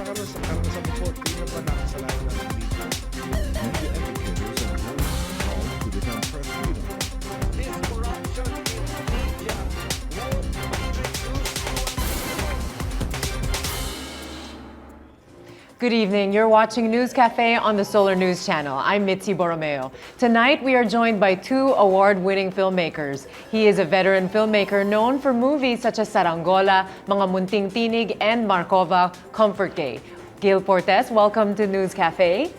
karanasan mo po, tingnan ba nakasalanan ng dito? Media educators and journalists called to defend press freedom. This corruption in media will introduce Good evening. You're watching News Cafe on the Solar News Channel. I'm Mitzi Borromeo. Tonight, we are joined by two award-winning filmmakers. He is a veteran filmmaker known for movies such as Saranggola, Mga Munting Tinig, and Markova, Comfort Gay. Gil Portes, welcome to News Cafe.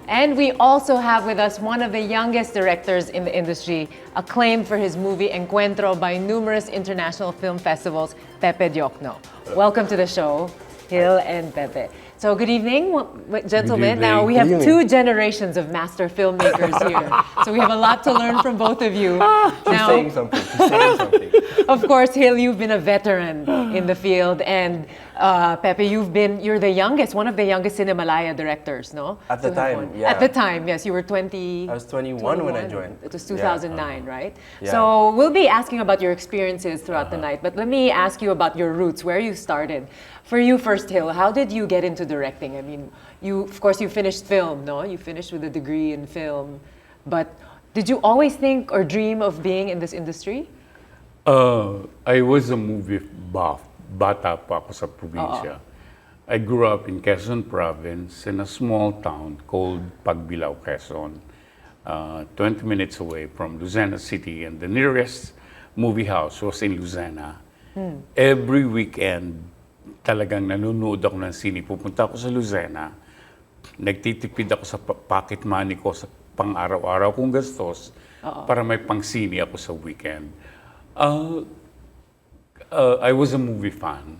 And we also have with us one of the youngest directors in the industry, acclaimed for his movie Encuentro by numerous international film festivals, Pepe Diokno. Welcome to the show, Gil and Pepe. So good evening, gentlemen. Good evening. Now we have two generations of master filmmakers here. So we have a lot to learn from both of you. She's saying something. She's saying something. Of course, Gil, you've been a veteran in the field, and Pepe, you're the youngest, one of the youngest Cinemalaya directors, no? At the To have time, won. yeah. At the time, yes, you were 20. I was 21 when I joined. It was 2009, right? Yeah. So we'll be asking about your experiences throughout the night, but let me ask you about your roots, where you started. For you first, Gil, how did you get into directing? I mean, of course, you finished film, no? You finished with a degree in film, but did you always think or dream of being in this industry? I was a movie buff. Bata pa ako sa probinsya. I grew up in Quezon Province in a small town called Pagbilao, Quezon. 20 minutes away from Lucena City, and the nearest movie house was in Lucena. Every weekend, talagang nanonood ako ng sine. Pupunta ako sa Lucena, nagtitipid ako sa pocket money ko sa pang-araw-araw kong gastos para may pang-sine ako sa weekend. I was a movie fan.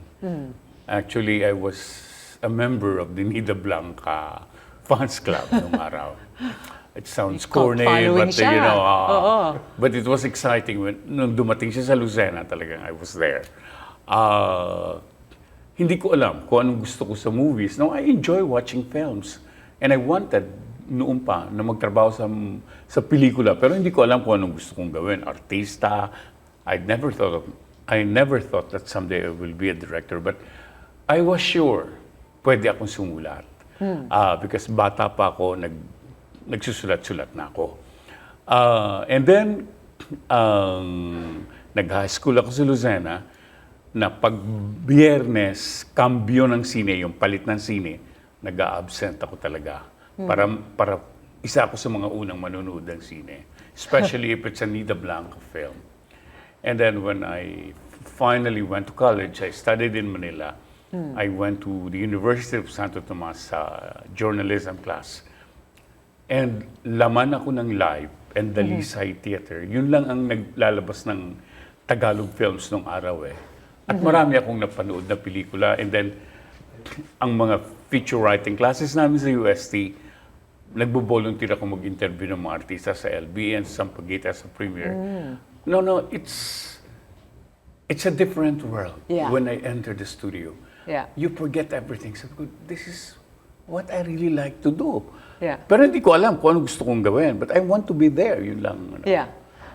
Actually, I was a member of the Nida Blanca fans club nung araw. It sounds corny, following but siya. you know, but it was exciting when nung dumating siya sa Lucena, talagang I was there. Hindi ko alam kung anong gusto ko sa movies. No, I enjoy watching films. And I wanted noon pa na magtrabaho sa pelikula, pero hindi ko alam kung anong gusto kong gawin. Artista. I never thought that someday I will be a director, but I was sure pwede akong sumulat. Because bata pa ako, nagsusulat-sulat na ako. And then, nag-high school ako sa Lucena, na pag Biyernes, kambyo ng sine, yung palit ng sine, nag-a-absent ako talaga. Para isa ako sa mga unang manonood ng sine. Especially if it's a Nida Blanca film. And then when I finally went to college, I studied in Manila. I went to the University of Santo Tomas journalism class. And laman ako ng live and Dalisay Theater. Yun lang ang naglalabas ng Tagalog films nung araw eh. At marami akong napanood na pelikula. And then, ang mga feature writing classes namin sa UST, nagbo-volunteer ako mag-interview ng mga artista sa LBN, sa Sampaguita, sa Premiere. No, it's a different world when I enter the studio. Yeah. You forget everything. So, this is what I really like to do. Yeah. Pero hindi ko alam kung ano gusto kong gawin. But I want to be there. Yun lang. Yeah.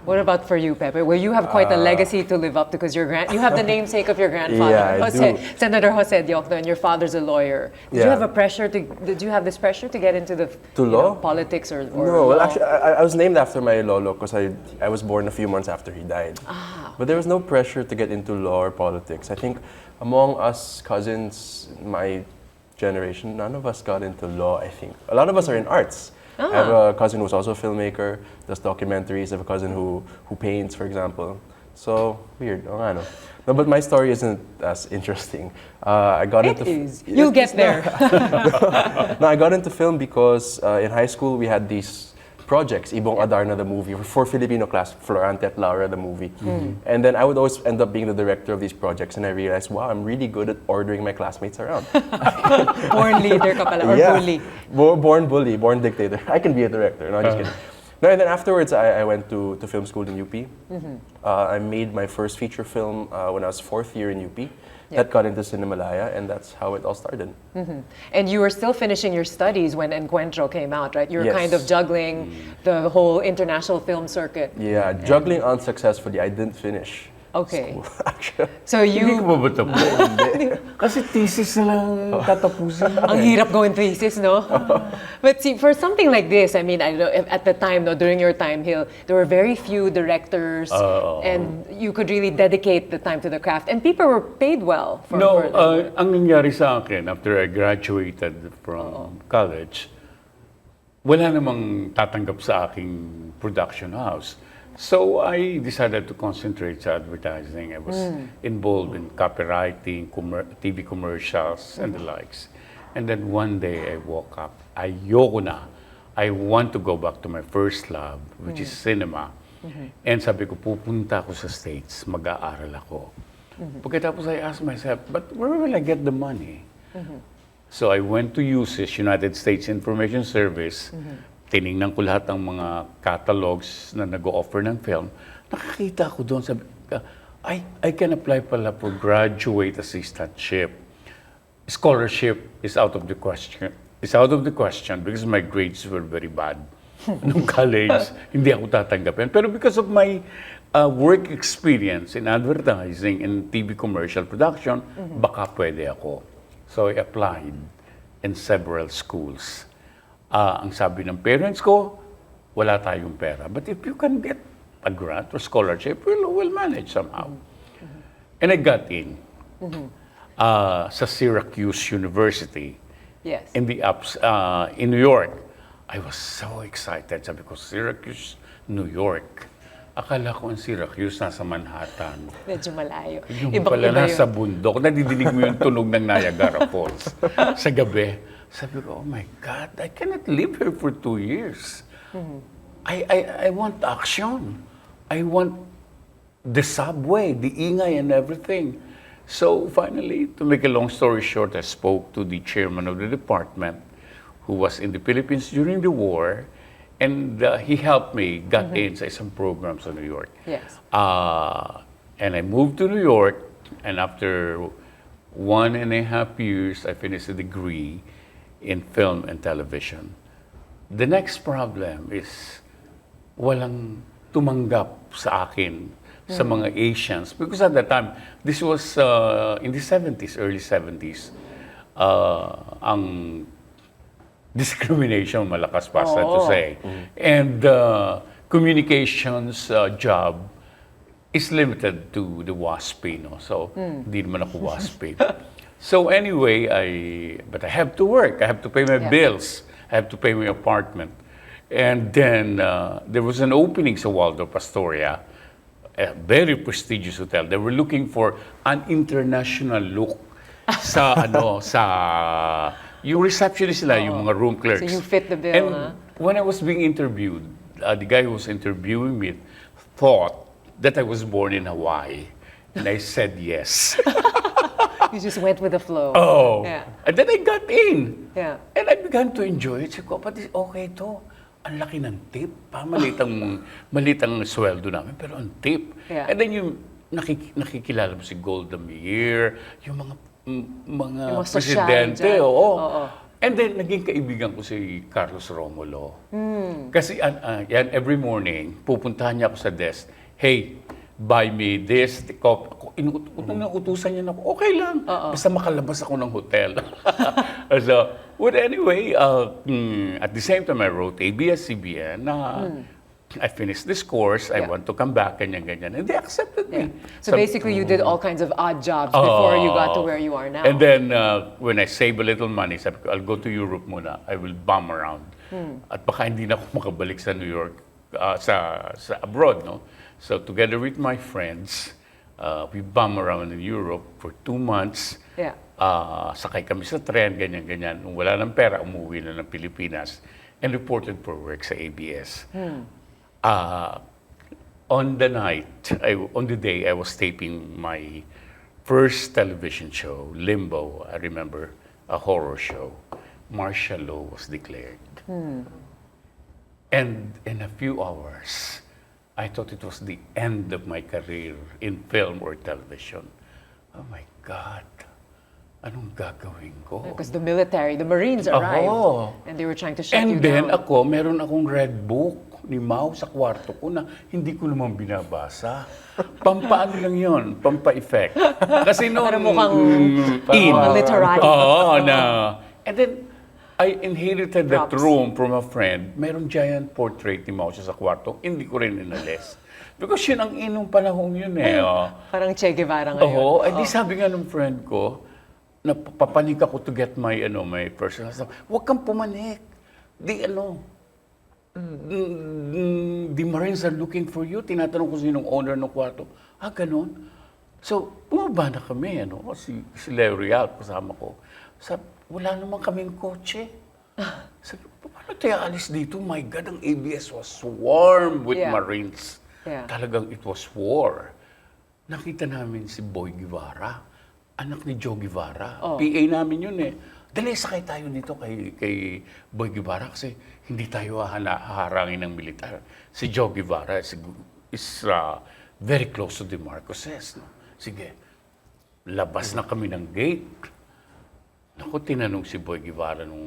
What about for you, Pepe? Well, you have quite a legacy to live up to because you have the namesake of your grandfather, Yeah, I do. Senator Jose Diokno, and your father's a lawyer. Did you Yeah. Did you have this pressure to get into the law? politics or No, well, law? actually, I was named after my lolo because I was born a few months after he died. But there was no pressure to get into law or politics. I think among us cousins, my generation, none of us got into law, I think. A lot of us are in arts. I have a cousin who's also a filmmaker, does documentaries. I have a cousin who paints, for example. So, weird. No, but my story isn't as interesting. I got It into is. You'll get there. No, I got into film because in high school we had these projects, Ibong Adarna the movie, for Filipino class, Florante at Laura the movie. And then I would always end up being the director of these projects, and I realized, wow, I'm really good at ordering my classmates around. Born leader ka pala, or bully. Born bully, born dictator. I can be a director, no, just kidding. No, and then afterwards I went to film school in UP. I made my first feature film when I was 4th year in UP. That got into Cinemalaya, and that's how it all started. And you were still finishing your studies when Encuentro came out, right? You were Yes. kind of juggling the whole international film circuit. Yeah, juggling unsuccessfully. I didn't finish. Okay. Actually, So Hindi ko you, ba ba tapos? Kasi thesis na lang tatapusin. ang hirap going thesis, no? But see, for something like this, I mean, I don't know, at the time, no, during your time, Hill, there were very few directors, and you could really dedicate the time to the craft, and people were paid well for No, their work. ang nangyari sa akin after I graduated from college, wala namang tatanggap sa aking production house. So I decided to concentrate sa advertising. I was involved in copywriting, TV commercials, and the likes. And then one day I woke up, ayoko na. I want to go back to my first love, which is cinema. And sabi ko, pupunta ako sa States, mag-aaral ako. Pagkatapos I asked myself, but where will I get the money? So I went to USIS, United States Information Service. Tiningnan ko lahat ng mga catalogs na nag-offer ng film. Nakakita ako doon, sabi ko, I can apply pala for graduate assistantship. Scholarship is out of the question. It's out of the question because my grades were very bad. Nung college, hindi ako tatanggapin. Pero because of my work experience in advertising and TV commercial production, baka pwede ako. So I applied in several schools. Ang sabi ng parents ko, wala tayong pera. But if you can get a grant or scholarship, we'll manage somehow. And I got in sa Syracuse University Yes. in in New York. I was so excited. Sabi ko, Syracuse, New York. Akala ko ang Syracuse nasa Manhattan. Medyo malayo. Yung pala nasa bundok. Nadidinig mo yung tunog ng Niagara Falls sa gabi. Sabi ko, oh my God, I cannot live here for 2 years. I want action. I want the subway, the ingay and everything. So finally, to make a long story short, I spoke to the chairman of the department who was in the Philippines during the war, and he helped me get in sa isang program sa New York. Yes. And I moved to New York, and after 1.5 years, I finished a degree in film and television. The next problem is walang tumanggap sa akin sa mga Asians. Because at that time, this was in the 70s, early 70s, ang discrimination malakas pa, sad to say. And communications job is limited to the WASP, no? So, hindi naman ako WASP. So anyway, but I have to work. I have to pay my bills. I have to pay my apartment. And then there was an opening sa Waldorf Astoria, a very prestigious hotel. They were looking for an international look sa yung receptionist nila, yung mga room clerks. So you fit the bill, And huh? when I was being interviewed, the guy who was interviewing me thought that I was born in Hawaii. And I said yes. You just went with the flow. Oh. Yeah. And then I got in. Yeah. And I began to enjoy it. Sabi ko, pati okay to. Ang laki ng tip. Malitang sweldo namin, pero ang tip. Yeah. And then yung nakikilala mo si Golda Meir, yung mga Yung mga presidente. sosyal dyan. Oo. Oo. And then, naging kaibigan ko si Carlos Romulo. Kasi yan, every morning, pupuntahan niya ako sa desk. Hey, buy me this, the coffee. Inuutusan niya na ako, okay lang. Basta makalabas ako ng hotel. So, but anyway, at the same time, I wrote ABS-CBN na I finished this course, I want to come back, ganyan. And they accepted me. So basically, you did all kinds of odd jobs before you got to where you are now. And then, when I save a little money, sabi ko, I'll go to Europe muna. I will bum around. At baka hindi na ako makabalik sa New York, sa abroad, no? So together with my friends, we bum around in Europe for 2 months. Yeah. Sakay kami sa tren, ganyan. Nung wala ng pera, umuwi na ng Pilipinas and reported for work sa ABS. On the day I was taping my first television show, Limbo, I remember, a horror show, martial law was declared. And in a few hours, I thought it was the end of my career in film or television. Oh my God, anong gagawin ko? Because the military, the Marines arrived. Oo. And they were trying to shut you And then down. meron akong red book ni Mau sa kwarto ko na hindi ko naman binabasa. Pampaano lang yon, pampa-effect. Kasi noon, Para mukhang in. literary. Oo, na. And then, I inherited that Props. room from a friend. Merong giant portrait ni Mau sa kwarto. Hindi ko rin inalis. Because yun ang inong panahon yun eh. Oh. Parang Che Guevara ngayon. Oo, di sabi nga ng friend ko, napapanik ako to get my my personal stuff. Huwag kang pumanik. The Marines are looking for you. Tinatanong ko sinong owner ng kwarto. Ah, ganun? So, bumaba na kami, si L'Oreal, kasama ko. Sabi, wala naman kaming kotse. Sabi, paano tayo alis dito? My God, ang ABS was swarm with Marines. Yeah. Talagang it was war. Nakita namin si Boy Guevara, anak ni Joe Guevara. PA namin yun eh. Dali, sakay tayo dito kay Boy Guevara kasi hindi tayo haharangin ng militar. Si Joe Guevara is very close to the Marcoses. No? Sige, labas na kami ng gate. Naku, tinanong si Boy Guevara nung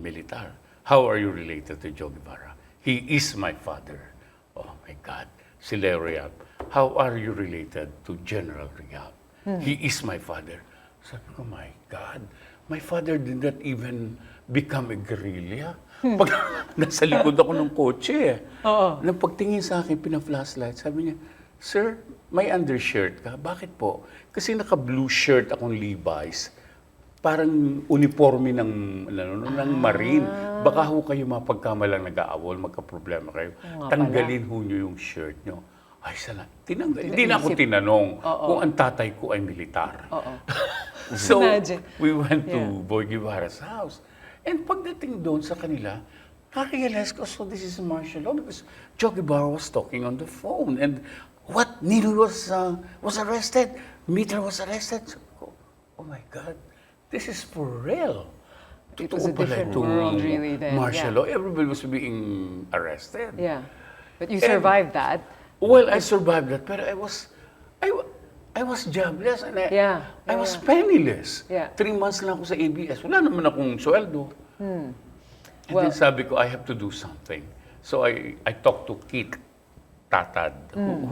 militar, how are you related to Joe Guevara? He is my father. Oh my God. Si Leo Riyab, how are you related to General Riyab? He is my father. Sabi ko, my God, my father did not even become a guerrilla. Pag nasa likod ako ng kotse, nang pagtingin sa akin, pina-flashlight, sabi niya, Sir, may undershirt ka? Bakit po? Kasi naka-blue shirt akong Levi's. Parang uniforme ng Marine. Baka ho kayo mapagkamalang nag-aawol, magka-problema kayo. Tanggalin ho nyo yung shirt nyo. Ay, sana. Hindi na ako tinanong kung ang tatay ko ay militar. So, we went to Boy Guevara's house. And pagdating doon sa kanila, na-realize ko, so this is martial law because Joe Guevara was talking on the phone. And what? Nino was arrested. Mitra was arrested. So, oh my God. This is for real. It was a different world really then. Martial law. Everybody was being arrested. Yeah. But you survived that. Well, I survived that, but I was jobless and I was penniless. Yeah. 3 months lang ako sa ABS. Wala naman akong sweldo. And then sabi ko, I have to do something. So I talked to Kit Tatad,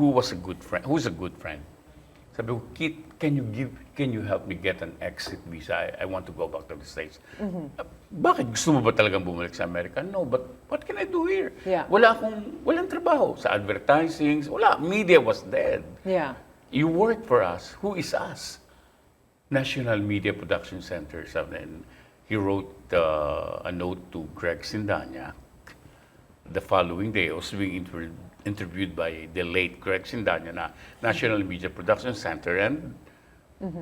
who was a good friend. Who's a good friend. Sabi ko, Kit, can you help me get an exit visa? I want to go back to the States. Bakit? Gusto mo ba talagang bumalik sa Amerika? No, but what can I do here? Yeah. Walang trabaho. Sa advertising, wala. Media was dead. Yeah. You work for us. Who is us? National Media Production Center. And he wrote a note to Greg Sindanya. The following day, I was being interviewed by the late Greg Sindanya na National Media Production Center. And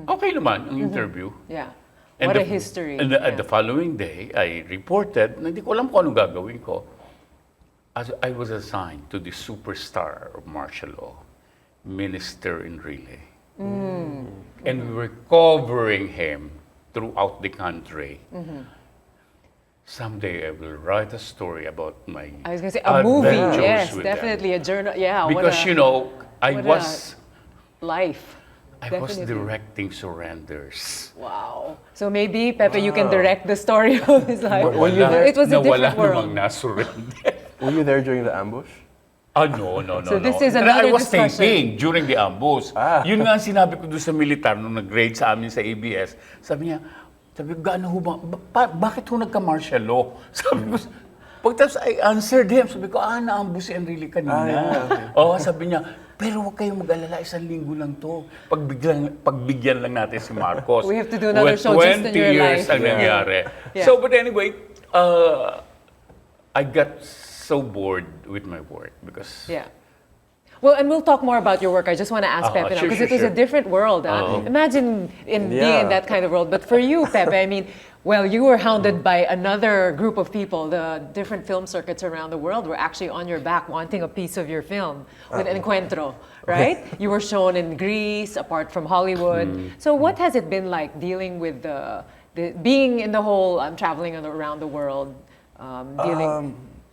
okay naman ang interview. Yeah. And What a history. And the following day, I reported, na hindi ko alam kung anong gagawin ko. I was assigned to the superstar of martial law, Minister Enrile. And we were covering him throughout the country. Someday I will write a story about my I was going to say a movie. adventures Yes, with definitely a journal. Yeah. Because, I was life. I was Definitely. directing surrenders. Wow. So maybe, Pepe, you can direct the story of his life. Were you there? It was a Wala different world. namang nasurrender. Were you there during the ambush? No. So this is another I was discussion. taping during the ambush. Yun nga ang sinabi ko doon sa militar nung nag-grade sa amin sa ABS. Sabi niya, gaano ho ba? Bakit ho nagka-martial law? Sabi ko, pagtapos I answered him. Sabi ko, na-ambush si Enrile kanina. Sabi niya, pero huwag kayong mag-alala, 1 linggo lang to. Pagbigyan lang natin si Marcos. We have to do another show just in your 20 years life. ang nangyari. Yeah. So, but anyway, I got so bored with my work because Yeah. Well, and we'll talk more about your work. I just want to ask Pepe now, sure, because it was a sure. different world. Imagine being in that kind of world. But for you, Pepe, I mean, well, you were hounded by another group of people. The different film circuits around the world were actually on your back wanting a piece of your film with Encuentro, right? You were shown in Greece, apart from Hollywood. So what has it been like dealing with being in the whole, traveling around the world,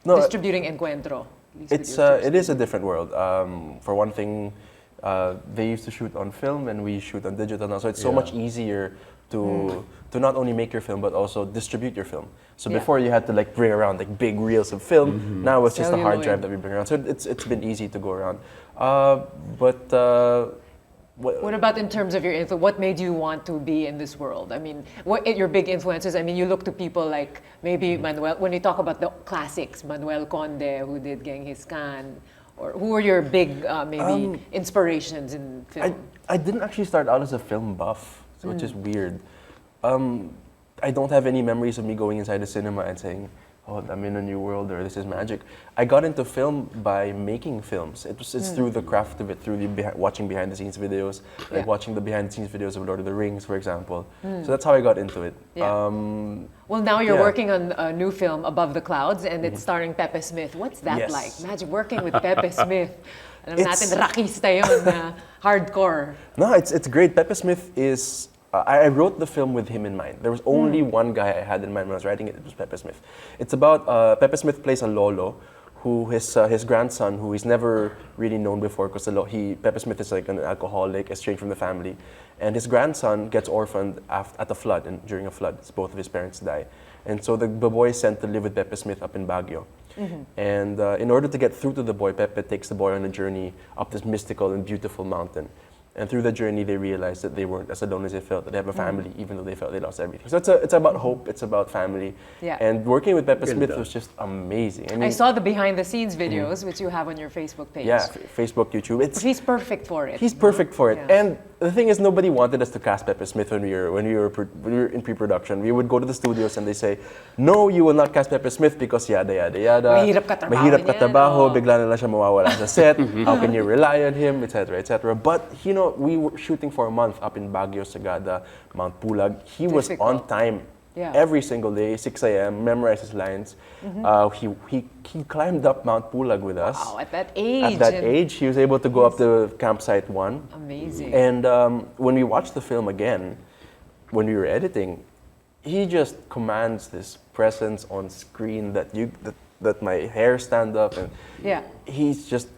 distributing Encuentro? It is a different world. For one thing, they used to shoot on film and we shoot on digital now, so it's so much easier to not only make your film but also distribute your film. So Yeah. before you had to like bring around like big reels of film. Now it's just a hard Celluloid. drive that we bring around. So it's been easy to go around. But What about in terms of your influence? What made you want to be in this world? I mean, what your big influences? I mean, you look to people like maybe Manuel. When you talk about the classics, Manuel Conde, who did Genghis Khan, or who are your big maybe inspirations in film? I didn't actually start out as a film buff, which is weird. I don't have any memories of me going inside the cinema and saying, "Oh, I'm in a new world," or "This is magic." I got into film by making films. It's through the craft of it, through the watching behind the scenes videos, like watching the behind the scenes videos of Lord of the Rings, for example. So that's how I got into it. Yeah. Well, now you're yeah. working on a new film, Above the Clouds, and it's starring Pepe Smith. What's that Yes. like? Imagine working with Pepe Smith. Alam It's- natin, rockista yun na hardcore. No, it's great. Pepe Smith is. I wrote the film with him in mind. There was only one guy I had in mind when I was writing it. It was Pepe Smith. It's about Pepe Smith plays a lolo, who his grandson, who he's never really known before, because Pepe Smith is like an alcoholic, estranged from the family, and his grandson gets orphaned at a flood, and during a flood, both of his parents die, and so the boy is sent to live with Pepe Smith up in Baguio. And in order to get through to the boy, Pepe takes the boy on a journey up this mystical and beautiful mountain. And through the journey, they realized that they weren't as alone as they felt, that they have a family, even though they felt they lost everything. So it's about hope, it's about family. Yeah. And working with Pepe Smith Ganda. was just amazing. I saw the behind the scenes videos, which you have on your Facebook page. Yeah, Facebook, YouTube. He's perfect for it. He's perfect for it. Yeah. And the thing is, nobody wanted us to cast Pepe Smith when we were in pre-production. We would go to the studios and they say, "No, you will not cast Pepe Smith because yada yada yada. Mahirap katrabaho Mahirap niyan, katrabaho, oh." bigla na lang siya mawawala sa set. How can you rely on him, etc., etc." But we were shooting for a month up in Baguio, Sagada, Mount Pulag. He was Difficult. on time. Yeah. Every single day, 6 a.m., memorized his lines. He climbed up Mount Pulag with us. Wow, at that age. At that and- age, he was able to go up to campsite 1. Amazing. And when we watched the film again, when we were editing, he just commands this presence on screen that my hair stand up, and Yeah. he's just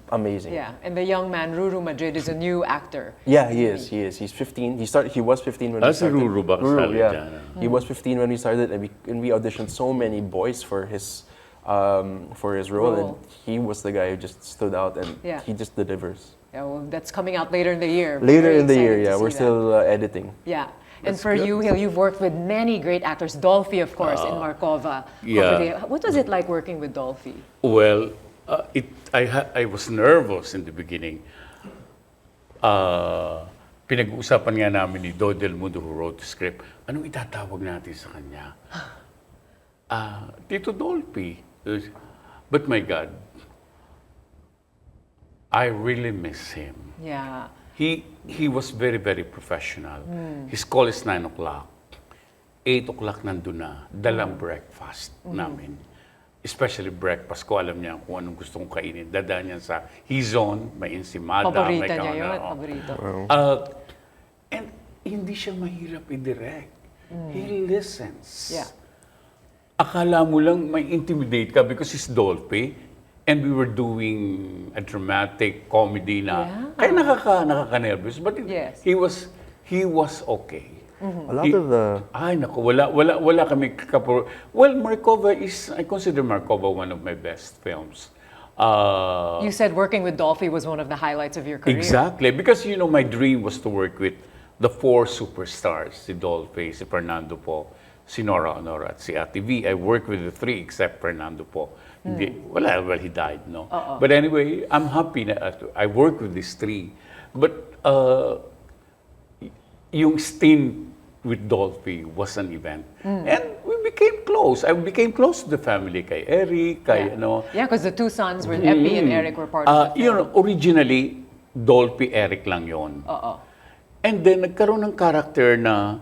amazing. Yeah, and the young man, Ruru Madrid, is a new actor. Yeah, he is. He's 15. He was 15 when we Si started. Ruru ba kasali yeah. dyan, He was 15 when we started, and we auditioned so many boys for his role, and he was the guy who just stood out, and Yeah. he just delivers. Yeah, well, that's coming out later in the year. Later Very in the year, excited to yeah, we're see that. still editing. Yeah. And for you, Hill, you've worked with many great actors. Dolphy, of course, in Markova. yeah. What was it like working with Dolphy? Well, I was nervous in the beginning. Pinag-uusapan nga namin ni Dod Del Mundo, who wrote the script, anong itatawag natin sa kanya? Tito Dolphy. But my God, I really miss him. Yeah. He was very, very professional. His call is 9 o'clock. 8 o'clock nandun na, dalang breakfast namin. Especially breakfast ko, alam niya kung anong gusto kong kainin. Dadaan niya sa Hizon, may ensimada, may Paborito niya yun. kaano. Paborito. And hindi siya mahirap i-direct. He listens. Yeah. Akala mo lang may intimidate ka because he's Dolphy and we were doing a dramatic comedy na kaya nakaka-nervous, but Yes. he was okay. A lot of the Ay nako, wala kami Well, Markova I consider Markova one of my best films. You said working with Dolphy was one of the highlights of your career. Exactly, because my dream was to work with the 4 superstars, si Dolphy, si Fernando po, si Nora Honora, at si Ate V. I worked with the 3 except Fernando po. Well, he died, no? But anyway, I'm happy na I worked with these 3. But yung stint with Dolphy was an event. And we became close. I became close to the family, kay Eric, kay Yeah, because the 2 sons were Epi and Eric were part of the film. Originally, Dolphy, Eric lang yon. And then, nagkaroon ng character na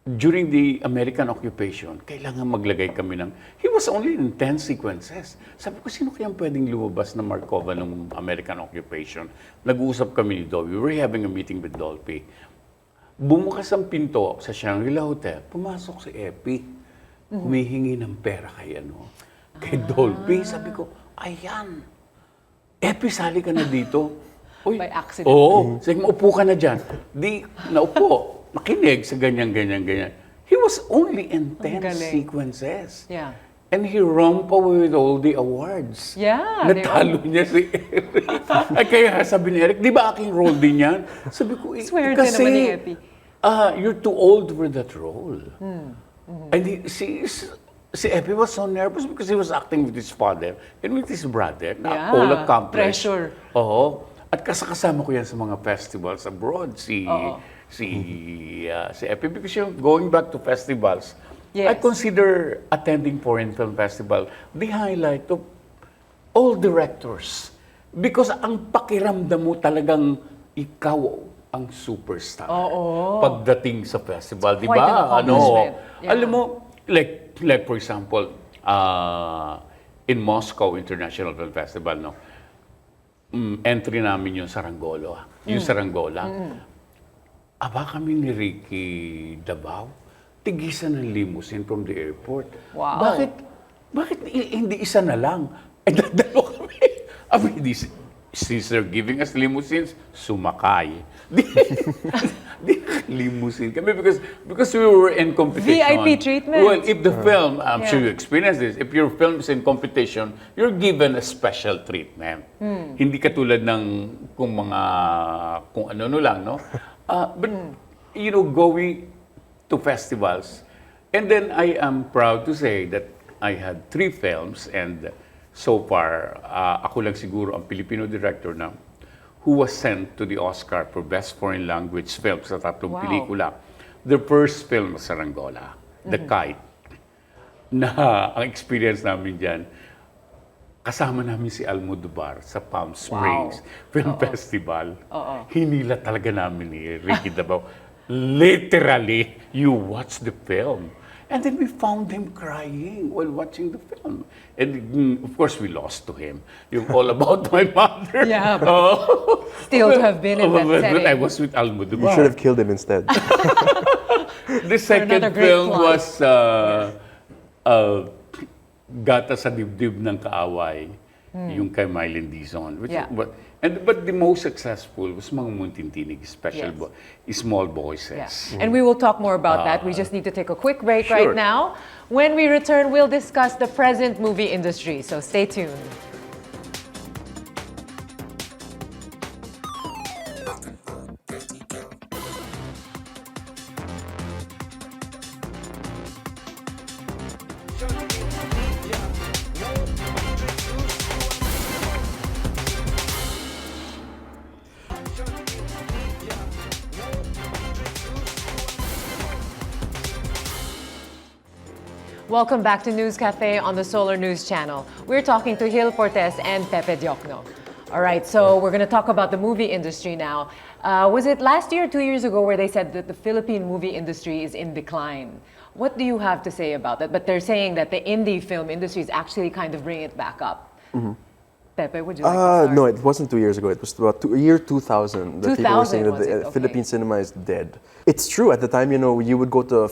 during the American occupation, kailangan maglagay kami ng... He was only in 10 sequences. Sabi ko, sino kayang pwedeng lumabas na Markova ng American occupation? Nag-uusap kami ni Dolphy. We were having a meeting with Dolphy. Bumukas ang pinto sa Shangri-La Hotel. Pumasok si Epi. Humihingi ng pera kay Dolphy. Sabi ko, ayan. Epi, sali ka na dito. Uy, By accident. Oo. Sabi ko, upo ka na dyan. Di, naupo. Nakinig sa ganyan. He was only in 10 galing. sequences. Yeah. And he romped away with all the awards. Yeah, they Natalo niya si Eric. Ay, kaya sabi ni Eric, di ba aking role din yan? Sabi ko, Swerte kasi naman ni Epi. you're too old for that role. And si Epi was so nervous because he was acting with his father and with his brother. Yeah, All accomplished. pressure. Oo. At kasama ko yan sa mga festivals abroad, si Epi. Because going back to festivals, Yes. I consider attending foreign film festival the highlight of all directors. Because ang pakiramdam mo talagang ikaw ang superstar. Pagdating sa festival, di Quite an ba? accomplishment. Yeah. Alam mo, like for example, in Moscow International Film Festival, no, entry namin yung Sarangolo. Yung Saranggola. Aba kami ni Ricky Davao, tigisan ng limousine from the airport. Wow. Bakit hindi isa na lang? Eh, dalawa kami. Abi, since they're giving us limousines, sumakay. Di limousine kami because we were in competition. VIP treatment. Well, if the film, I'm sure you experienced this, if your film is in competition, you're given a special treatment. Hindi katulad ng kung ano lang, no? But, going to festivals. And then I am proud to say that I had 3 films and so far, ako lang siguro ang Filipino director na who was sent to the Oscar for Best Foreign Language Film sa 3 pelikula. The first film was Saranggola, The Kite, na ang experience namin dyan, kasama namin si Almodovar sa Palm Springs Film Festival. Hinila talaga namin ni Ricky Davao. Literally, you watch the film. And then we found him crying while watching the film. And of course, we lost to him. Yung All About My Mother. Yeah, still to have been in that setting. But I was with Almodovar. You should have killed him instead. The second another great film plot. was Gata sa Dibdib ng Kaaway, yung kay Mylene Dizon. Yeah. But the most successful was Mga Muntintinig, Small Voices. Yeah. And we will talk more about that. We just need to take a quick break right Sure. now. When we return, we'll discuss the present movie industry. So stay tuned. Welcome back to News Cafe on the Solar News Channel. We're talking to Gil Portes and Pepe Diokno. All right, so we're going to talk about the movie industry now. Was it last year or 2 years ago where they said that the Philippine movie industry is in decline? What do you have to say about that? But they're saying that the indie film industry is actually kind of bringing it back up. Pepe, would you like to start? No, it wasn't 2 years ago. It was about year 2000 that people were saying that 2000 was the it? Okay. Philippine cinema is dead. It's true. At the time, you would go to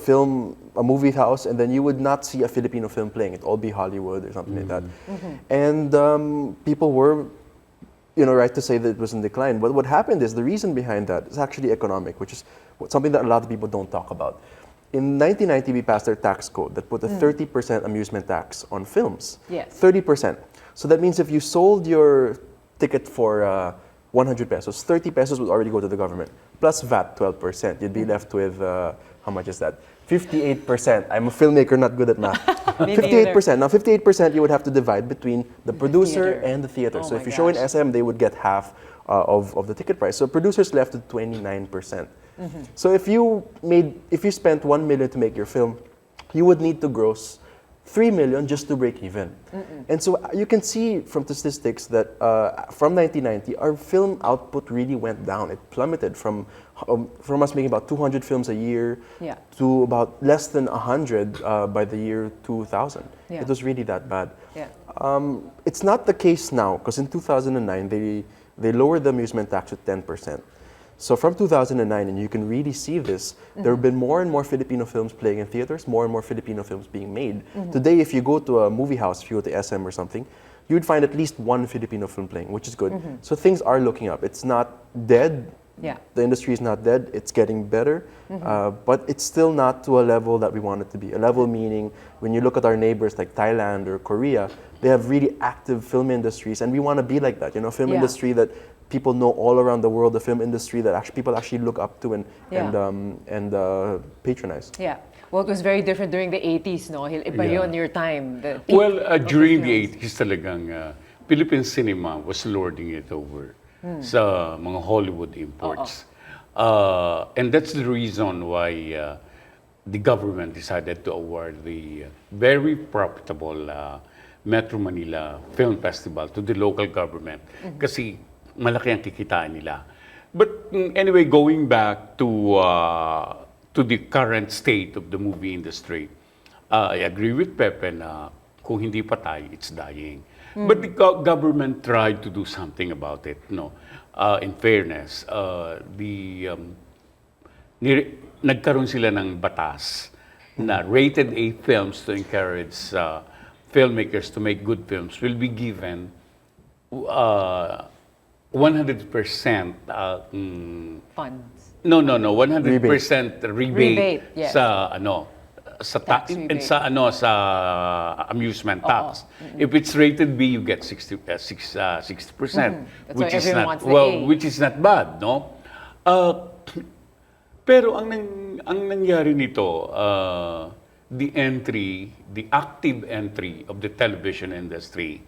a movie house, and then you would not see a Filipino film playing. It'd all be Hollywood or something like that. And people were, right to say that it was in decline. But what happened is the reason behind that is actually economic, which is something that a lot of people don't talk about. In 1990, we passed our tax code that put a 30% amusement tax on films. Yes. 30%. So that means if you sold your ticket for 100 pesos, 30 pesos would already go to the government. Plus VAT, 12%. You'd be left with, how much is that? 58%. I'm a filmmaker, not good at math. Me neither. 58%. Now, 58% you would have to divide between the producer theater. and the theater. Oh So my if you show in gosh. SM, they would get half of the ticket price. So producers left with 29%. So if you spent 1 million to make your film, you would need to gross 3 million just to break even. And so you can see from the statistics that from 1990, our film output really went down. It plummeted from us making about 200 films a year to about less than 100 by the year 2000. Yeah. It was really that bad. Yeah. It's not the case now, because in 2009, they lowered the amusement tax to 10%. So from 2009, and you can really see this, there have been more and more Filipino films playing in theaters, more and more Filipino films being made. Today, if you go to a movie house, if you go to SM or something, you would find at least one Filipino film playing, which is good. So things are looking up. It's not dead Yeah. The industry is not dead, it's getting better, but it's still not to a level that we want it to be. A level meaning, when you look at our neighbors like Thailand or Korea, they have really active film industries, and we want to be like that. Film Yeah. industry that people know all around the world, the film industry that people actually look up to and patronize. Yeah. Well, it was very different during the 80s, no? Iba Yeah. yun your time. The peak Well, of during the films. 80s talagang Philippine cinema was lording it over sa mga Hollywood imports. And that's the reason why the government decided to award the very profitable Metro Manila Film Festival to the local government kasi malaki ang kikitain nila. But anyway, going back to the current state of the movie industry, I agree with Pepe na kung hindi patay, it's dying. But the government tried to do something about it. No, in fairness, nagkaroon sila ng batas na rated A films to encourage filmmakers to make good films will be given 100% Funds. No, 100% rebate, Rebate, yes. sa Tax rebate. sa amusement tax. If it's rated B, you get 60%, That's which why is everyone not wants the A. which is not bad, no? Pero ang nangyari nito, the active entry of the television industry,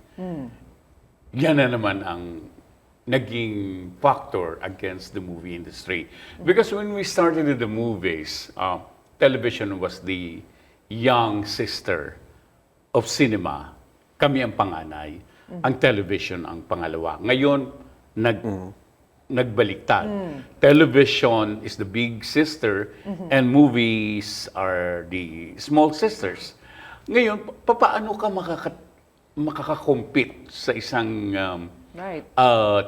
yan na naman ang naging factor against the movie industry. Because when we started in the movies, television was the young sister of cinema. Kami ang panganay. Ang television ang pangalawa. Ngayon, nagbaliktad. Television is the big sister and movies are the small sisters. Ngayon, paano ka makaka-compete sa isang Right.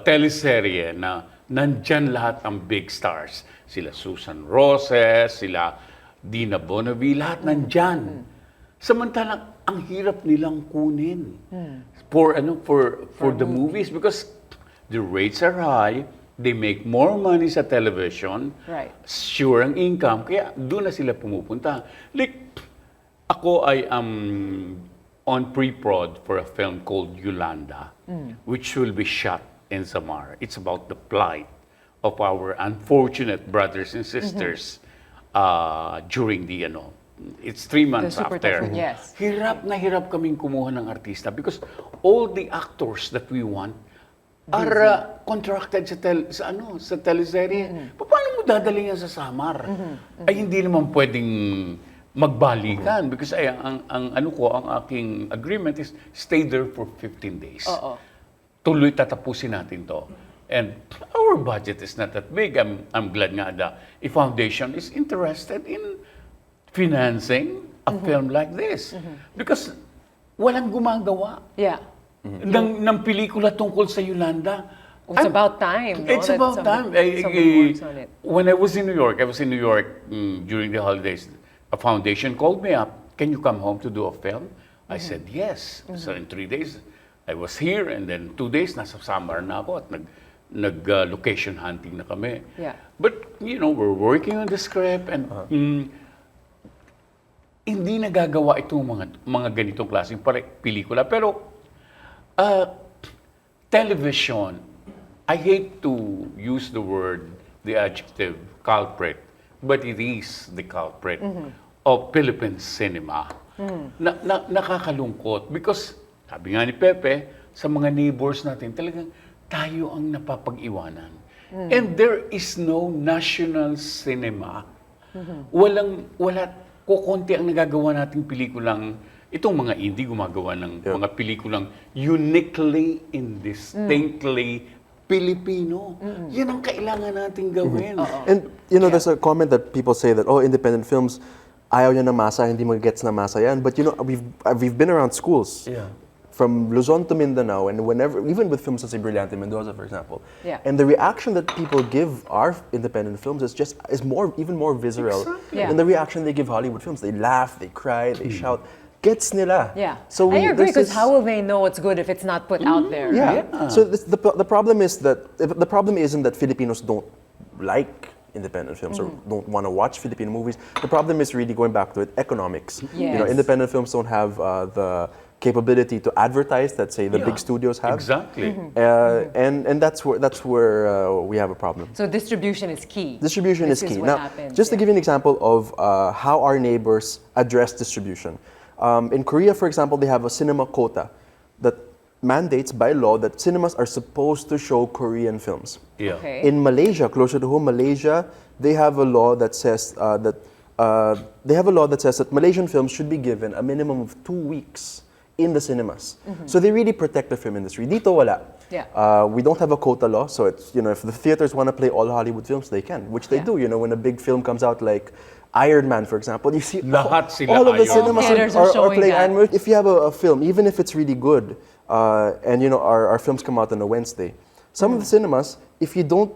teleserye na nandyan lahat ang big stars? Sila Susan Roses, sila Dina Bonavie, lahat nandyan. Samantalang ang hirap nilang kunin for the movies because the rates are high, they make more money sa television, Right. sure ang income, kaya doon na sila pumupunta. Like, ako ay on pre-prod for a film called Yolanda, which will be shot in Samar. It's about the plight of our unfortunate brothers and sisters during the it's 3 months super after. typhoon, yes. Hirap na hirap kaming kumuha ng artista because all the actors that we want are contracted sa teleserye. Paano mo dadali yan sa Samar? Ay hindi naman pwedeng magbalikan because ang aking agreement is stay there for 15 days. Tuloy tatapusin natin to. And our budget is not that big. I'm glad nga that a foundation is interested in financing a film like this. Because walang gumagawa Yeah. ng pelikula tungkol sa Yolanda. It's about time, no? It's that about time. someone works on it. When I was in New York, during the holidays. A foundation called me up. Can you come home to do a film? I said yes. So in 3 days, I was here, and then 2 days nasa Samar na ako at nag-location hunting na kami. Yeah. But we're working on the script and hindi nagagawa itong mga ganitong klaseng pelikula. Pero television, I hate to use the adjective culprit, but it is the culprit of Philippine cinema. Nakakalungkot because sabi nga ni Pepe, sa mga neighbors natin, talagang tayo ang napapag-iwanan. And there is no national cinema. Wala, kukunti ang nagagawa nating pelikulang, itong mga indie gumagawa ng mga pelikulang uniquely and distinctly Filipino. Yan ang kailangan nating gawin. And there's a comment that people say that independent films ayaw niya ng masa, hindi mo gets na masa yan. But we've been around schools. From Luzon to Mindanao, and even with films such as Brillante Mendoza, for example. And the reaction that people give our independent films is even more visceral than the reaction they give Hollywood films. They laugh, they cry, they shout. Gets nila. Yeah. So I agree, because how will they know it's good if it's not put out there? Yeah. Right? So the problem isn't that Filipinos don't like independent films or don't want to watch Filipino movies. The problem is really going back to it, economics. You know, Yes. independent films don't have the capability to advertise that, say, the big studios have. Exactly. And that's where we have a problem. So distribution is key. Distribution This is key. what Now, happens, just to give you an example of how our neighbors address distribution. In Korea, for example, they have a cinema quota that mandates by law that cinemas are supposed to show Korean films. Yeah. Okay. In Malaysia, closer to home, Malaysia, they have a law that says that Malaysian films should be given a minimum of 2 weeks in the cinemas. So they really protect the film industry. Dito wala. Yeah. We don't have a quota law, so it's, you know, if the theaters want to play all Hollywood films, they can, which they Yeah. do. You know, when a big film comes out like Iron Man, for example, you see Lahat sila all of the ayaw. cinemas Theaters are are showing playing that. Iron Man. If you have a film, even if it's really good, and you know our films come out on a Wednesday, some of the cinemas, if you don't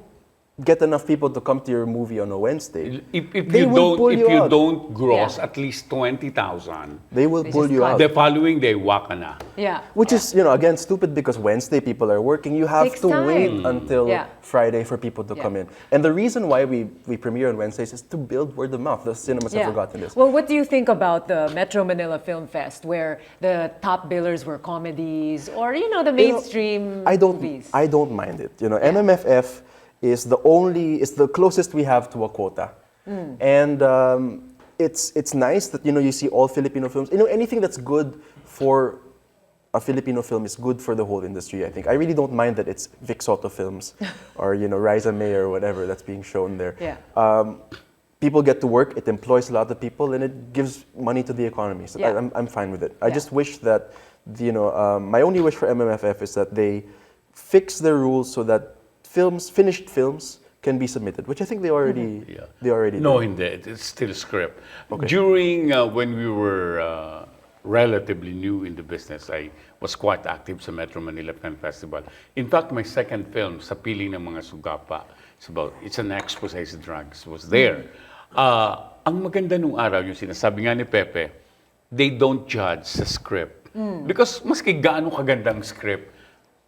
get enough people to come to your movie on a Wednesday, If they you will don't pull if you you out. don't gross Yeah. at least 20,000, they will They pull just you cut. out. the following day waka na. Yeah. Which is, you know, again, stupid because Wednesday people are working. You have Takes to time. wait until Yeah. Friday for people to Yeah. come in. And the reason why we premiere on Wednesdays is to build word of mouth. The cinemas have forgotten this. Well, what do you think about the Metro Manila Film Fest, where the top billers were comedies or, you know, the You know, mainstream movies? I don't mind it. You know, MMFF is the closest we have to a quota. And it's nice that, you know, you see all Filipino films. You know, anything that's good for a Filipino film is good for the whole industry, I think. I really don't mind that it's Vic Soto films or, you know, Riza May or whatever that's being shown there. Yeah. People get to work, it employs a lot of people, and it gives money to the economy. So Yeah. I'm fine with it. I Yeah. just wish that, you know, my only wish for MMFF is that they fix their rules so that finished films can be submitted, which I think they already No, do. hindi. It's still script. Okay. During when we were relatively new in the business, I was quite active sa Metro Manila Film Festival. In fact, my second film, Sa Piling ng Mga Sugapa, it's an expose sa drugs, was there. Ang maganda nung araw, yung sinasabi nga ni Pepe, they don't judge sa script. Because maski gaano kagandang script,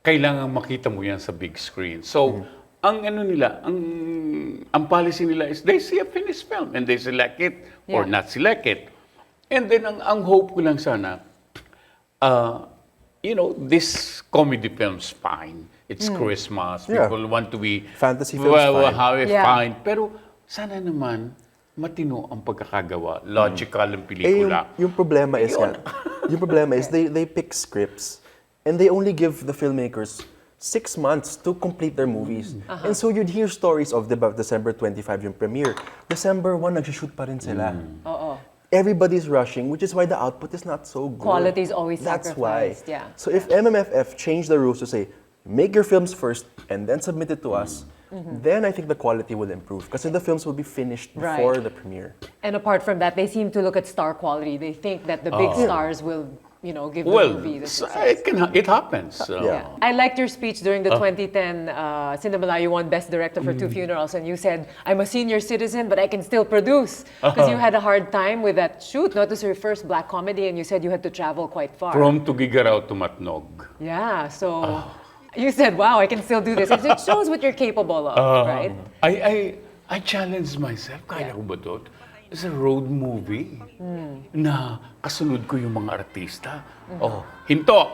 kailangan makita mo yan sa big screen. So, ang ano nila, ang policy nila is they see a finished film and they select it or Yeah. not select it. And then ang hope ko lang sana, you know, this comedy film's fine. It's Christmas. Yeah. People want to be Fantasy films, fine. Yeah. fine. Pero sana naman matino ang pagkakagawa, logical ang Eh, pelikula. yung problema is yan. Yung problema is they pick scripts and they only give the filmmakers 6 months to complete their movies. And so you'd hear stories of, diba, December 25 yung premiere. December 1, nag-shoot pa rin sila. Oo. Everybody's rushing, which is why the output is not so good. Quality is always That's why. sacrificed, yeah. So if MMFF changed the rules to say, make your films first and then submit it to us, then I think the quality will improve. Because the films will be finished before Right. the premiere. And apart from that, they seem to look at star quality. They think that the big stars will, you know, give the Well, movie the success. it happens. Yeah. I liked your speech during the 2010 Cinemala. You won Best Director for Two Funerals, and you said, "I'm a senior citizen, but I can still produce." Because you had a hard time with that shoot. No, it was your first black comedy, and you said you had to travel quite far. From Tugigaraw to Matnog. Yeah, so you said, "Wow, I can still do this." It shows what you're capable of, right? I challenged myself. Kaya ko ba to? It's a road movie na kasunod ko yung mga artista. Oh, hinto!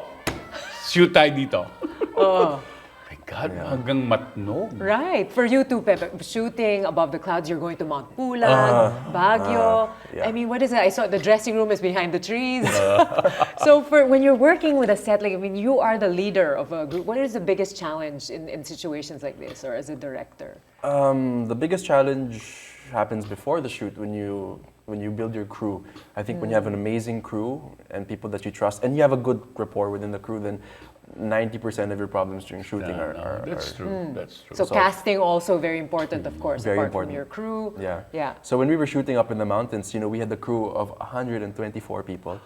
Shoot tayo dito. My God, hanggang Matnog. Right. For you too, Pepe, shooting above the clouds, you're going to Mount Pulag, Baguio. yeah. I mean, what is it? I saw the dressing room is behind the trees. So when you're working with a set, like, I mean, you are the leader of a group. What is the biggest challenge in situations like this, or as a director? The biggest challenge happens before the shoot when you build your crew. I think when you have an amazing crew and people that you trust, and you have a good rapport within the crew, then 90% of your problems during shooting are That's true. That's true. So casting also very important, of course, Very apart important. from your crew. Yeah. Yeah. So when we were shooting up in the mountains, you know, we had the crew of 124 people,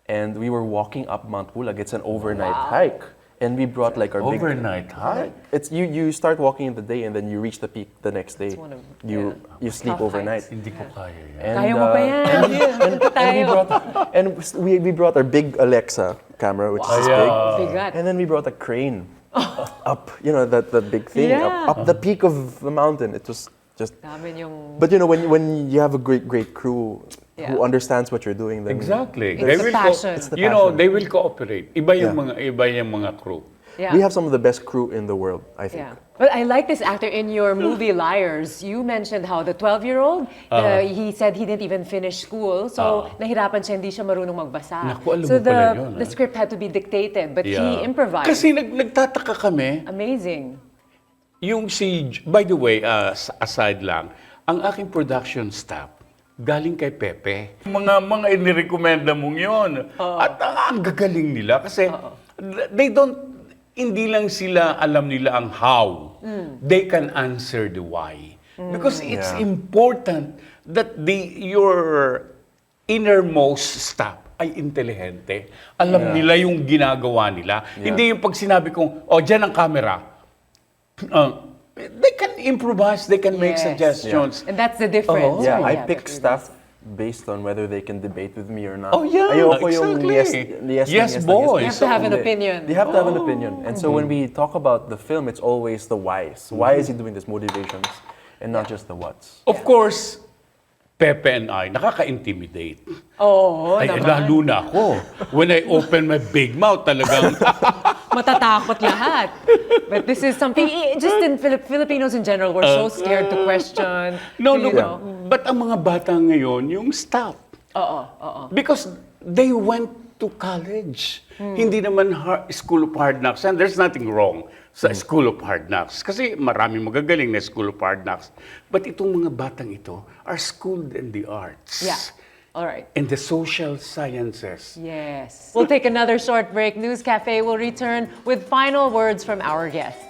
and we were walking up Mount Pulag. It's an overnight hike, and we brought like our Overnight, huh? It's you start walking in the day, and then you reach the peak the next day. one of- You sleep tough overnight. Hindi ko kaya yan. And, Kaya mo pa yan. we brought our big Alexa camera, which is big. Bigat. And then we brought a crane up, you know, that big thing, Yeah. up the peak of the mountain. It was Just, Dami yung... but you know, when you have a great crew Yeah. who understands what you're doing, then Exactly. It's the passion. It's the You know, passion. they will cooperate. Iba yung Yeah. mga crew. Yeah. we have some of the best crew in the world, I think. Yeah. But I like this actor in your movie Liars. You mentioned how the 12-year-old, he said he didn't even finish school. So, nahirapan siya, hindi siya marunong magbasa. Naku, alam so mo pala yun, the script had to be dictated, but he Yeah. improvised. Kasi nagtataka kami, Amazing. yung by the way, aside lang, ang aking production staff, galing kay Pepe. Mga inirekomenda mong yun. At ang gagaling nila kasi hindi lang sila alam nila ang how. They can answer the why. Because it's Yeah. important that your innermost staff ay intelihente. Alam nila yung ginagawa nila. Hindi yung pag sinabi kong, dyan ang camera. They can improvise, they can make Yes. suggestions. And that's the difference. Yeah, right? I pick stuff based on whether they can debate with me or not. Oh, yeah, Ayoko yung exactly. Yes, lang, boys. You have to have an opinion. They have to have an opinion. And so when we talk about the film, it's always the whys. Why is he doing this? Motivations. And not just the whats. Of course, Pepe and I, nakaka-intimidate. Oo, Ay, naman. lalo na ako. When I open my big mouth, talagang, Matatakot lahat. But this is something, just in Filipinos in general, we're so scared to question. no, you know. but ang mga bata ngayon, yung staff. Oo. Because they went to college. Hindi naman school of hard knocks. And there's nothing wrong sa school of hard knocks. Kasi maraming magagaling na school of hard knocks. But itong mga batang ito are schooled in the arts. Yeah. All right. In the social sciences. Yes. We'll take another short break. News Cafe will return with final words from our guests.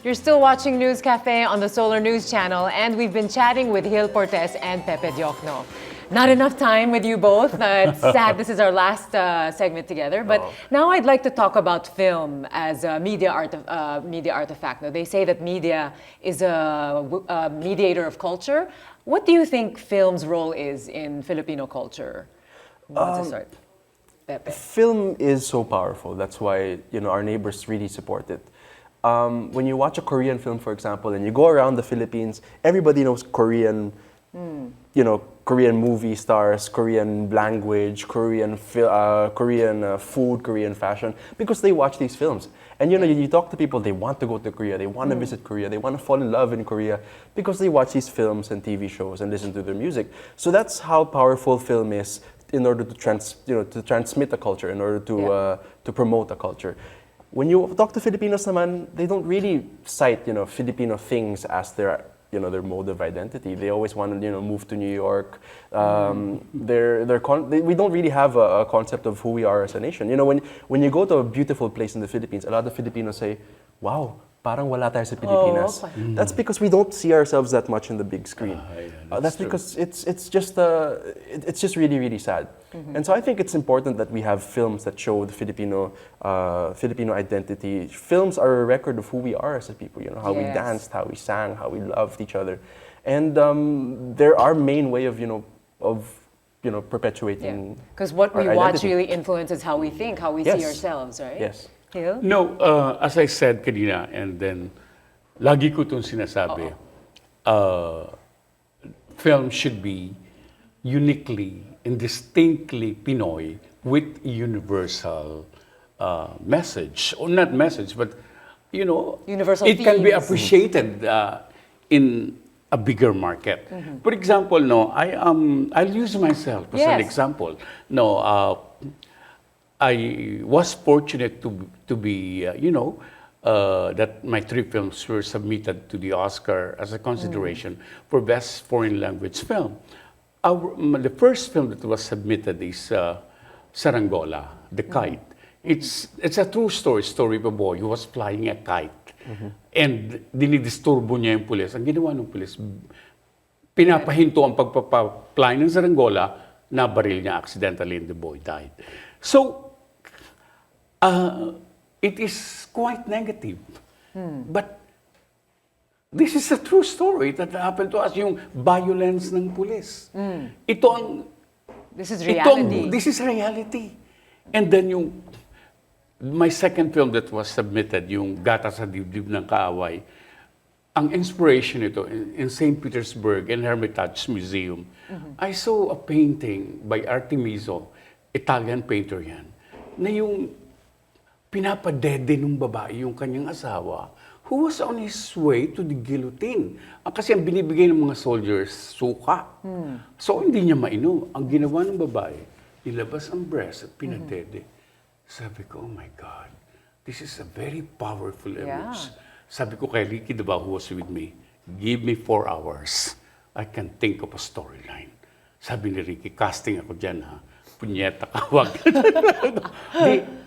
You're still watching News Cafe on the Solar News Channel, and we've been chatting with Gil Portes and Pepe Diokno. Not enough time with you both. It's sad this is our last segment together. But now I'd like to talk about film as a media artifact. Now, they say that media is a mediator of culture. What do you think film's role is in Filipino culture? Who wants to start? Pepe. Film is so powerful. That's why, you know, our neighbors really support it. When you watch a Korean film, for example, and you go around the Philippines, everybody knows Korean, you know, Korean movie stars, Korean language, Korean food, Korean fashion, because they watch these films. And you know, you talk to people, they want to go to Korea, they want to visit Korea, they want to fall in love in Korea, because they watch these films and TV shows and listen to their music. So that's how powerful film is in order to transmit a culture, in order to promote a culture. When you talk to Filipinos naman, they don't really cite, you know, Filipino things as their, you know, their mode of identity. They always want to, you know, move to New York. We don't really have a concept of who we are as a nation. You know, when you go to a beautiful place in the Philippines, a lot of Filipinos say, "Wow, parang wala tayo sa Pilipinas." okay. That's because we don't see ourselves that much in the big screen. That's true. because it's just really, really sad. And so I think it's important that we have films that show the Filipino identity. Films are a record of who we are as a people. You know, how we Yes. danced, how we sang, how we loved each other, and they're our main way of perpetuating. Because what we our watch identity. really influences how we think, how we see Yes. ourselves, right? Yes. Gil? No, as I said kanina, and then lagi ko itong sinasabi, film should be uniquely and distinctly Pinoy with universal message, or not message, but you know, Universal it can be themes. appreciated in a bigger market. For example, no, I'll use myself as an Yes. example. No, I was fortunate to be, that my 3 films were submitted to the Oscar as a consideration for Best Foreign Language Film. The first film that was submitted is Sarangola, The Kite. It's a true story of a boy who was flying a kite. And dinidisturbo niya yung pulis. Ang ginawa ng pulis, pinapahinto ang pagpapafly ng Sarangola, nabaril niya accidentally and the boy died. So, it is quite negative. But this is a true story that happened to us, yung violence ng pulis. Ito ang This is reality. this is reality. And then my second film that was submitted, yung Gata sa Dibdib ng Kaaway, ang inspiration nito in St. Petersburg in Hermitage Museum, I saw a painting by Artemiso, Italian painter yan, na yung pinapadede ng babae yung kanyang asawa who was on his way to the guillotine. Kasi ang binibigay ng mga soldiers, suka. So hindi niya mainom. Ang ginawa ng babae, nilabas ang breast at pinadede. Sabi ko, oh my God, this is a very powerful image. Sabi ko kay Ricky, diba, who was with me, give me 4 hours. I can think of a storyline. Sabi ni Ricky, casting ako dyan, ha? Punyeta ka, wag.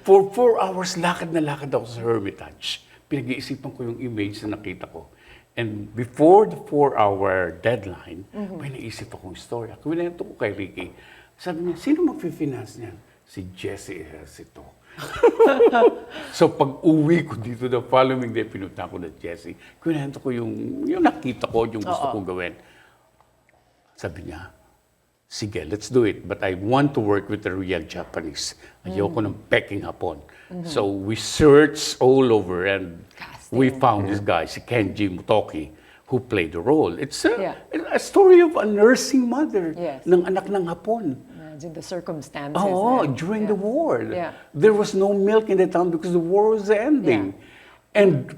For 4 hours, lakad na lakad ako sa Hermitage. Pinag-iisipan ko yung image na nakita ko. And before the 4-hour deadline, may naisip akong story. Kwento ko kay Ricky. Sabi niya, sino mag-finance niyan? Si Jesse Ejercito. So pag uwi ko dito the following day, pinunta ko na Jesse. Kwento ko yung nakita ko, yung gusto kong gawin. Sabi niya, sige, let's do it. But I want to work with the real Japanese. Ayoko ng peking Hapon. So we searched all over and we found this guy, si Kenji Mutoki, who played the role. It's a story of a nursing mother ng anak ng Hapon. Imagine the circumstances. During the war. There was no milk in the town because the war was ending. And,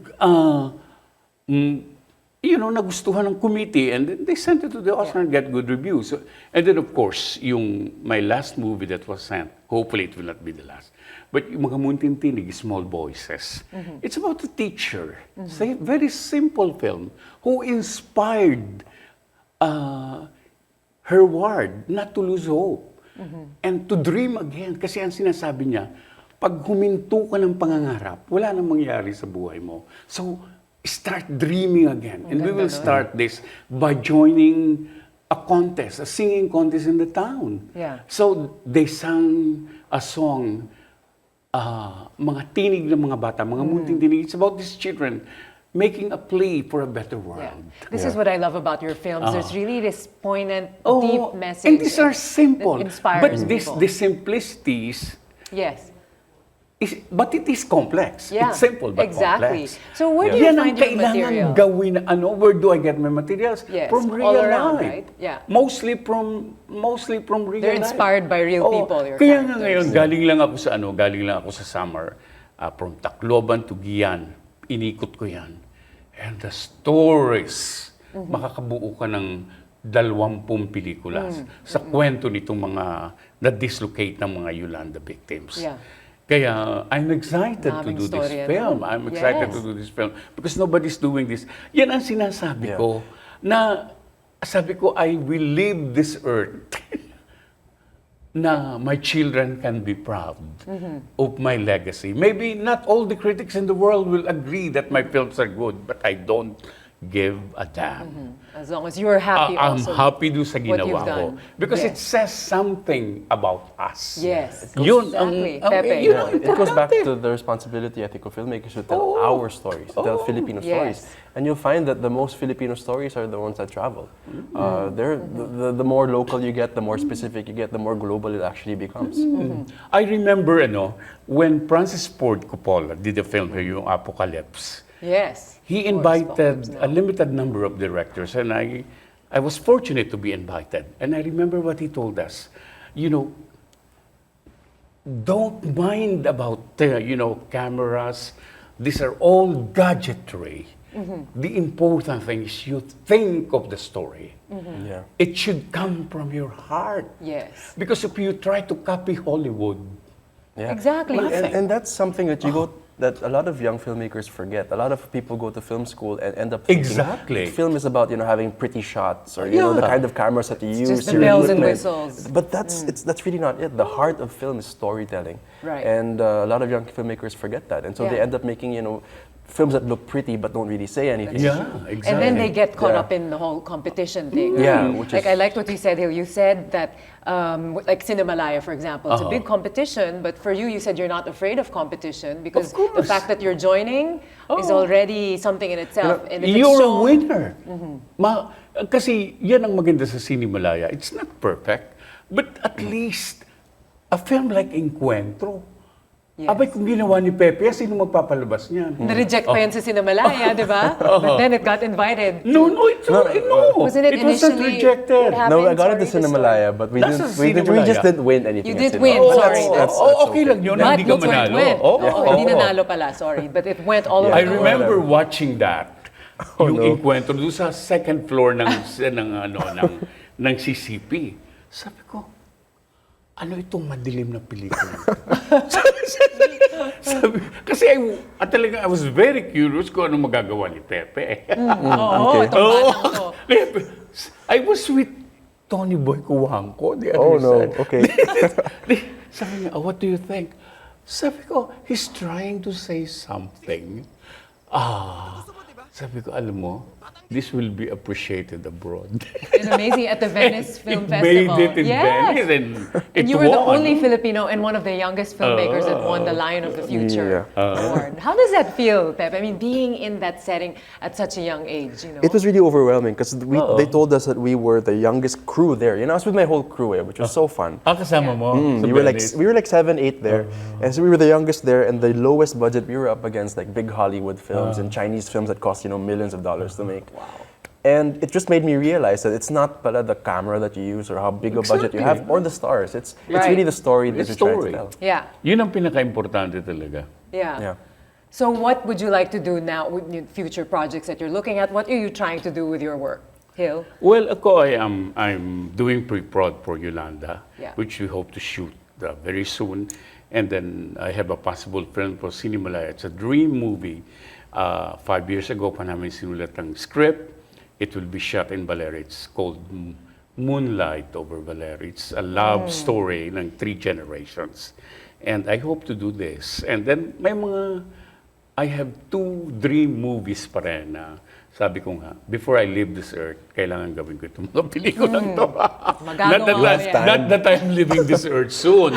nagustuhan ng committee and they sent it to the Oscar and get good reviews. And then, of course, my last movie that was sent, hopefully it will not be the last, but yung mga muntintinig, Small Voices. It's about a teacher. It's a very simple film who inspired her ward not to lose hope and to dream again. Kasi ang sinasabi niya, pag huminto ka ng pangangarap, wala nang mangyari sa buhay mo. So, start dreaming again. And we will start this by joining a contest, a singing contest in the town. So, they sang a song, mga tinig ng mga bata, mga munting tinig. It's about these children making a plea for a better world. This is what I love about your films. There's really this poignant, deep message. And these are simple. That inspires but people. the simplicities, but it is complex. It's simple but complex. So where do you Yan find ang your kailangan material? gawin. Where do I get my materials? From real all around, life. right? Mostly from real They're life. inspired by real people, your Kaya nga characters. ngayon, galing lang ako sa summer, from Tacloban to Gian. Inikot ko yan. And the stories, makakabuo ka ng 20 pelikulas sa kwento nitong mga na-dislocate ng mga Yolanda victims. Kaya I'm excited to do this film. I'm excited to do this film because nobody's doing this. Yan ang sinasabi ko na sabi ko, I will leave this earth na my children can be proud of my legacy. Maybe not all the critics in the world will agree that my films are good, but I don't give a damn. As long as you're happy I'm also happy do sa what ginawa you've ko. done. Because it says something about us. Yun, exactly. Pepe. It goes back to the responsibility, I think, of filmmakers to tell our stories, to tell Filipino stories. And you'll find that the most Filipino stories are the ones that travel. The more local you get, the more specific you get, the more global it actually becomes. I remember, when Francis Ford Coppola did the film here, yung Apocalypse. He invited a limited number of directors, and I was fortunate to be invited. And I remember what he told us. Don't mind about cameras. These are all gadgetry. The important thing is you think of the story. It should come from your heart. Because if you try to copy Hollywood, exactly. And that's something that that a lot of young filmmakers forget. A lot of people go to film school and end up thinking film is about having pretty shots or the kind of cameras that you use. Just the bells and whistles. But that's really not it. The heart of film is storytelling. And a lot of young filmmakers forget that, and so they end up making films that look pretty but don't really say anything. Yeah, exactly. And then they get caught Yeah. up in the whole competition thing. Yeah, which Like is- I liked what you said, Hill. You said that, like Cinemalaya, for example, it's a big competition, but for you, you said you're not afraid of competition because Of course. the fact that you're joining is already something in itself. And if it's You're a shown- winner. Kasi yan ang maganda sa Sinimalaya. It's not perfect, but at least a film like Encuentro. Yes. Abay, kung ginawa ni Pepe, sino magpapalabas niyan? Na-reject pa yan sa Cinemalaya, di ba? But then it got invited. No, no. Wasn't it was not initially- rejected. It No, I happened, got it to sorry, Cinemalaya, but we Nasa just Cinemalaya. didn't win anything. You at did Cinemalaya. win, sorry. That's okay lang yun, But hindi ka look where it manalo. went. Oo, Hindi oo. nanalo pala, sorry. But it went all over I the world. remember watching that. Yung no. Encuentro doon sa second floor ng CCP. Sabi ko, ano itong madilim na pelikula? Kasi I was very curious kung ano magagawa ni Pepe. Oo, itong batang to. I was with Tony Boy Cuangco. The Oh, other no. side. Okay. Sabi niya, what do you think? Sabi ko, he's trying to say something. Sabi ko, alam mo, this will be appreciated abroad. It's amazing at the Venice Film It Festival. made it in Yes. Venice and it And you were the won. only Filipino and one of the youngest filmmakers that won the Lion of the Future Yeah. award. How does that feel, Pep? I mean, being in that setting at such a young age, you know? It was really overwhelming because they told us that we were the youngest crew there. You know, I was with my whole crew, which was so fun. Kasama mo? sa We were like 7, 8 there, Uh-huh. and so we were the youngest there, and the lowest budget. We were up against like big Hollywood films and Chinese films that cost millions of dollars to make. Wow. And it just made me realize that it's not pala the camera that you use or how big a budget you have or the stars. It's Right. really the story that The you're trying to story. tell. Yeah, Yun ang pinaka-importante talaga. yeah. Yeah. So what would you like to do now with your future projects that you're looking at? What are you trying to do with your work, Hill? Well, ako, I'm doing pre-prod for Yolanda, Yeah. which we hope to shoot very soon. And then I have a possible film for Cinemalaya. It's a dream movie. 5 years ago pa namin sinulat ang script. It will be shot in Valeri. It's called Moonlight over Valeri. It's a love story ng 3 generations. And I hope to do this. And then I have 2 dream movies pa rin na sabi ko nga, before I leave this earth, kailangan gawin ko itong mga pelikulang to. Magagawa mo yan. Not that I'm leaving this earth soon.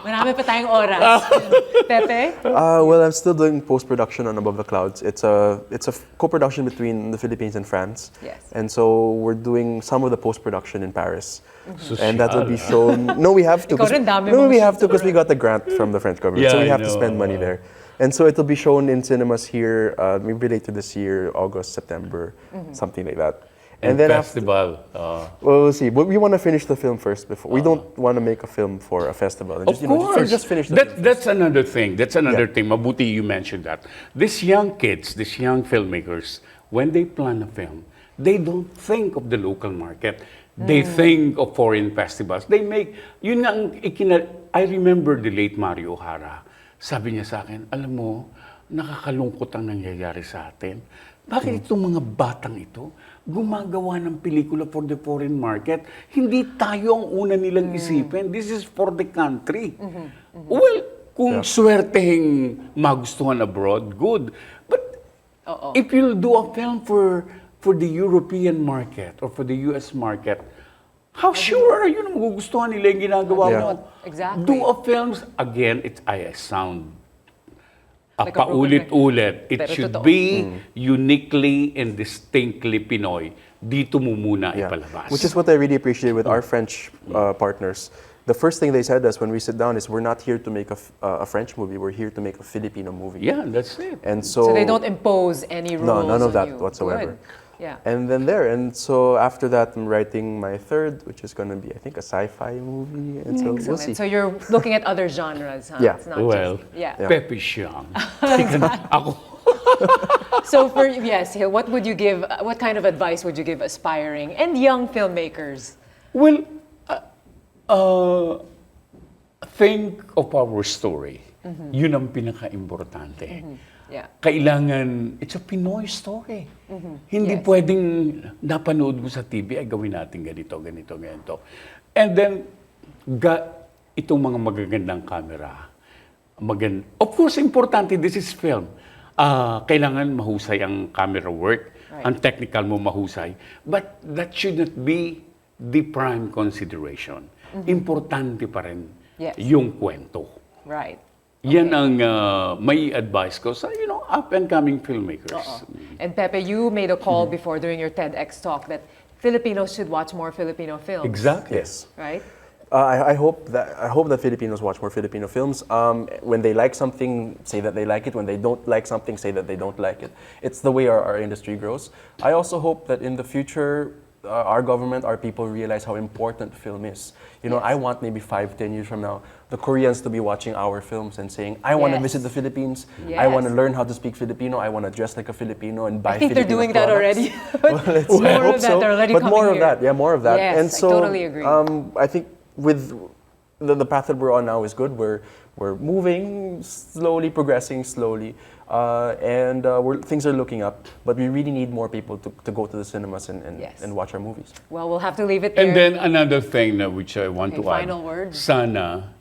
Marami pa tayong oras. Pepe? Well, I'm still doing post-production on Above the Clouds. It's a co-production between the Philippines and France. Yes. And so we're doing some of the post-production in Paris. And that will be shown. No, we have to. Ikaw rin, dami No, mong we have to shoot because we got the grant from the French government. Yeah, So we I have to know. spend money there. And so it'll be shown in cinemas here, maybe later this year, August, September, something like that. And then festival. well, we'll see. But we want to finish the film first before. We don't want to make a film for a festival. And Of course. Just finish the film. That's another thing. That's another Yeah. thing. Mabuti you mentioned that. These young kids, these young filmmakers, when they plan a film, they don't think of the local market. They think of foreign festivals. They make, yun nga ang I remember the late Mario O'Hara. Sabi niya sa akin, alam mo, nakakalungkot ang nangyayari sa atin. Bakit itong mga batang ito gumagawa ng pelikula for the foreign market? Hindi tayo ang una nilang isipin. This is for the country. Well, kung swertehing magustuhan abroad, good. But if you'll do a film for the European market or for the US market, how sure are you na magugustuhan nila yung ginagawa Yeah. mo? Exactly. Do a films, again, I sound Like a paulit-ulit. It Pero should totoo. be uniquely and distinctly Pinoy. Dito mo muna Yeah. ipalabas. Which is what I really appreciate with our French partners. The first thing they said to us when we sit down is, we're not here to make a French movie, we're here to make a Filipino movie. Yeah, that's it. And so, So they don't impose any rules none of on that you. whatsoever. Good. Yeah. And then so after that, I'm writing my third, which is going to be, I think, a sci-fi movie. And so we'll see. Excellent. So you're looking at other genres, huh? Yeah. It's not Well, just, yeah. Pepe Siyang. Ako, So for yes, Hill, what would you give? What kind of advice would you give aspiring and young filmmakers? well, think of our story. Yun ang pinaka-importante. Yeah. Kailangan, it's a Pinoy story. Hindi Yes. pwedeng napanood mo sa TV, ay gawin natin ganito, ganito, ganito. And then, itong mga magagandang camera. Of course, importante, this is film. kailangan mahusay ang camera work, Right. ang technical mo mahusay. But that should not be the prime consideration. Importante pa rin Yes. yung kwento. Right. Yan ang may advice ko sa, up-and-coming filmmakers. And Pepe, you made a call before during your TEDx talk that Filipinos should watch more Filipino films. Exactly. Yes. Right? I hope that Filipinos watch more Filipino films. When they like something, say that they like it. When they don't like something, say that they don't like it. It's the way our industry grows. I also hope that in the future, our government, our people realize how important film is. I want maybe 5-10 years from now, the Koreans to be watching our films and saying, I want to Yes. visit the Philippines. Yes. I want to learn how to speak Filipino. I want to dress like a Filipino and buy I think they're Filipino doing that products." already. I More hope of that. so. They're already But more coming of here. that. Yeah, more of that. Yes, and I so, totally agree. I think with the path that we're on now is good. We're moving slowly, progressing slowly, and things are looking up. But we really need more people to go to the cinemas Yes. and watch our movies. Well, we'll have to leave it there. And then another thing na which I want Okay, to add. final words. Sana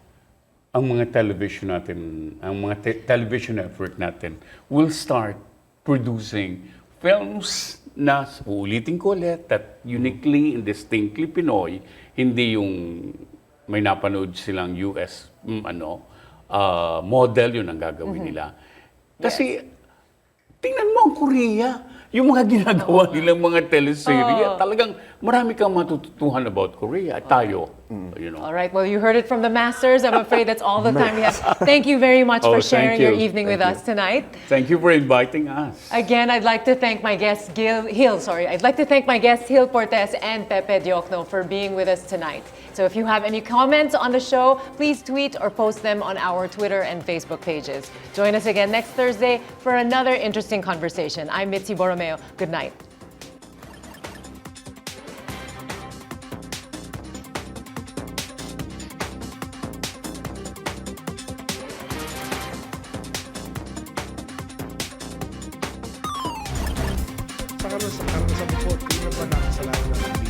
ang mga television natin, ang mga television network natin will start producing films na, ulitin ko ulit, that uniquely and distinctly Pinoy, hindi yung may napanood silang US model, yun ang gagawin nila. Kasi, tingnan mo ang Korea, yung mga ginagawa nilang mga teleserye, talagang marami kang matututuhan about Korea. Tayo, All right. Well, you heard it from the masters. I'm afraid that's all the time we have. Thank you very much for Oh, thank sharing your you. evening with us tonight. Thank you for inviting us. Again, I'd like to thank my guests, I'd like to thank my guests, Gil Portes and Pepe Diokno, for being with us tonight. So if you have any comments on the show, please tweet or post them on our Twitter and Facebook pages. Join us again next Thursday for another interesting conversation. I'm Mitzi Borromeo. Good night. Sa karanasan ko po, hindi na ba nakasalanan ng